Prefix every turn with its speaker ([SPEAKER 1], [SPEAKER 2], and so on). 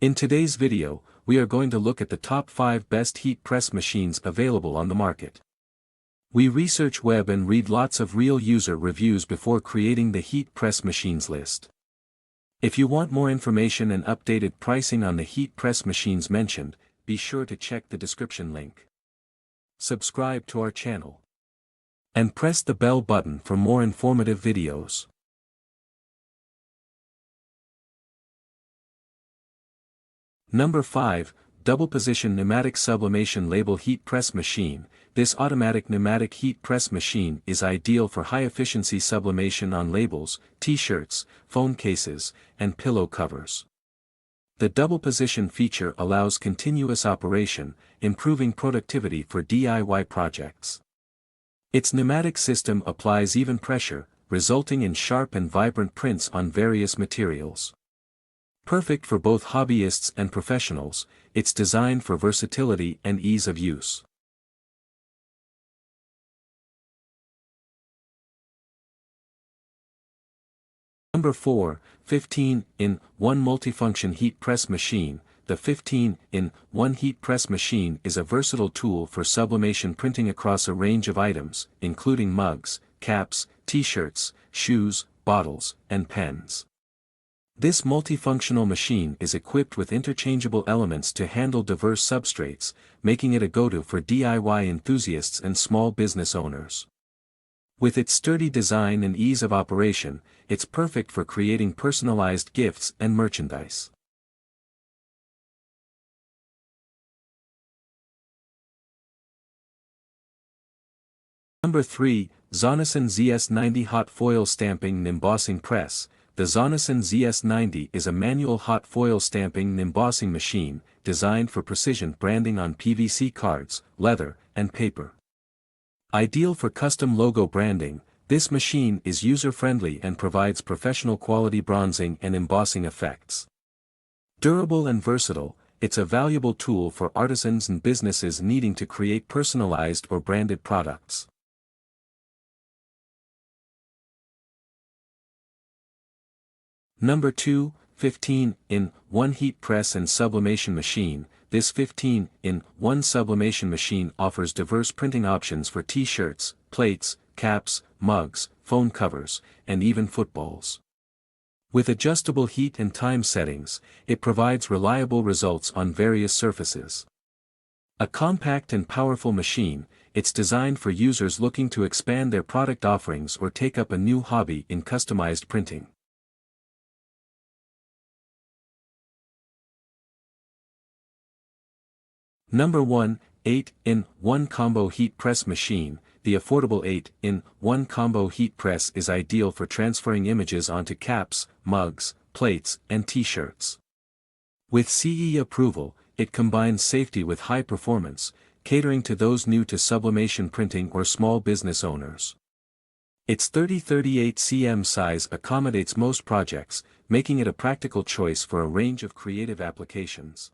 [SPEAKER 1] In today's video, we are going to look at the top 5 best heat press machines available on the market. We research web and read lots of real user reviews before creating the heat press machines list. If you want more information and updated pricing on the heat press machines mentioned, be sure to check the description link. Subscribe to our channel. And press the bell button for more informative videos. Number 5, Double Position Pneumatic Sublimation Label Heat Press Machine. This automatic pneumatic heat press machine is ideal for high-efficiency sublimation on labels, t-shirts, phone cases, and pillow covers. The double position feature allows continuous operation, improving productivity for DIY projects. Its pneumatic system applies even pressure, resulting in sharp and vibrant prints on various materials. Perfect for both hobbyists and professionals, it's designed for versatility and ease of use. Number 4, 15-in-1 Multifunction Heat Press Machine. The 15-in-1 heat press machine is a versatile tool for sublimation printing across a range of items, including mugs, caps, t-shirts, shoes, bottles, and pens. This multifunctional machine is equipped with interchangeable elements to handle diverse substrates, making it a go-to for DIY enthusiasts and small business owners. With its sturdy design and ease of operation, it's perfect for creating personalized gifts and merchandise. Number 3, ZONESUN ZS90 Hot Foil Stamping and Embossing Press. The ZONESUN ZS90 is a manual hot foil stamping and embossing machine, designed for precision branding on PVC cards, leather, and paper. Ideal for custom logo branding, this machine is user-friendly and provides professional quality bronzing and embossing effects. Durable and versatile, it's a valuable tool for artisans and businesses needing to create personalized or branded products. Number 2, 15-in-1 Heat Press and Sublimation Machine. This 15-in-1 sublimation machine offers diverse printing options for t-shirts, plates, caps, mugs, phone covers, and even footballs. With adjustable heat and time settings, it provides reliable results on various surfaces. A compact and powerful machine, it's designed for users looking to expand their product offerings or take up a new hobby in customized printing. Number 1, 8-in-1 Combo Heat Press Machine. The affordable 8-in-1 Combo Heat Press is ideal for transferring images onto caps, mugs, plates, and t-shirts. With CE approval, it combines safety with high performance, catering to those new to sublimation printing or small business owners. Its 30-38 cm size accommodates most projects, making it a practical choice for a range of creative applications.